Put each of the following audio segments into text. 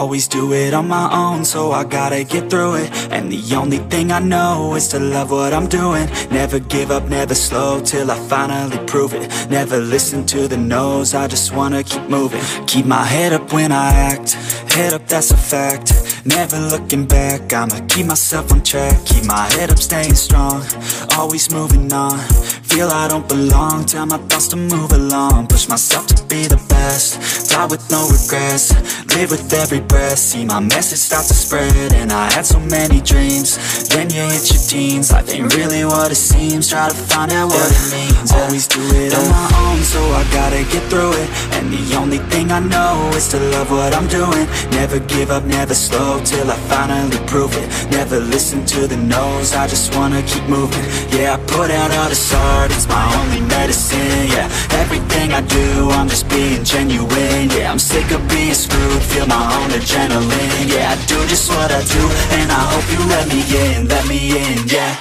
Always do it on my own, so I gotta get through it. And the only thing I know is to love what I'm doing. Never give up, never slow, till I finally prove it. Never listen to the no's, I just wanna keep moving. Keep my head up when I act, head up, that's a fact. Never looking back, I'ma keep myself on track. Keep my head up, staying strong, always moving on. Feel I don't belong, tell my thoughts to move along. Push myself to be the best, die with no regrets. Live with every breath, see my message start to spread. And I had so many dreams, then you hit your teens. Life ain't really what it seems, try to find out what it means. Always do it on my own, so I gotta get through it. And the only thing I know is to love what I'm doing. Never give up, never slow, till I finally prove it. Never listen to the no's, I just wanna keep moving. Yeah, I put out all this art, it's my only medicine. Yeah, everything I do, I'm just being genuine. Yeah, I'm sick of being screwed, feel my own adrenaline. Yeah, I do just what I do, and I hope you let me in, yeah.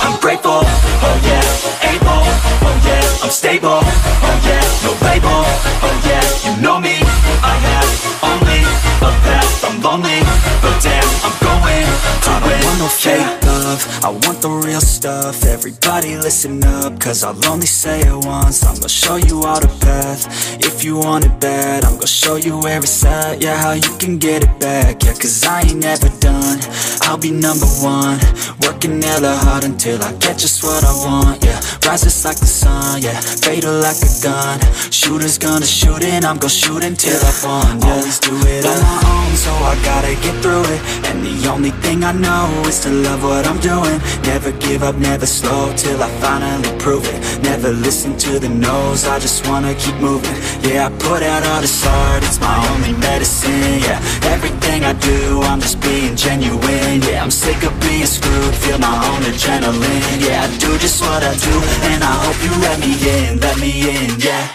I'm grateful, oh yeah, able, oh yeah, I'm stable, oh yeah, no label, oh yeah, you know me, I have only a path, I'm lonely, but damn, I'm going to win. I don't want no fake love, I want the real stuff. Everybody listen up, cause I'll only say it once. I'm gonna show you all the path, if you want it bad. I'm gonna show you where it's at, yeah, how you can get it back. Yeah, cause I ain't never done, I'll be number one. Working hella hard until I get just what I want, yeah. Rises like the sun, yeah, fatal like a gun. Shooters gonna shoot and I'm gonna shoot until I won, yeah. Always do it on my own, so I gotta get through it. And the only thing I know is to love what I'm doing. Never give up, never slow, till I finally prove it. Never listen to the no's, I just wanna keep moving. Yeah, I put out all this art, it's my only medicine. Yeah, everything I do, I'm just being genuine. Yeah, I'm sick of being screwed, feel my own adrenaline. Yeah, I do just what I do, and I hope you let me in, yeah.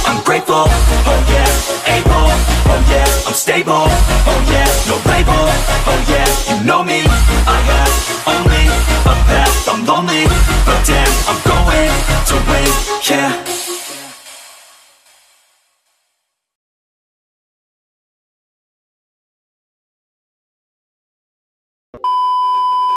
I'm grateful, oh yeah, able, oh yeah, I'm stable, oh yeah, no label, oh yeah, you know me,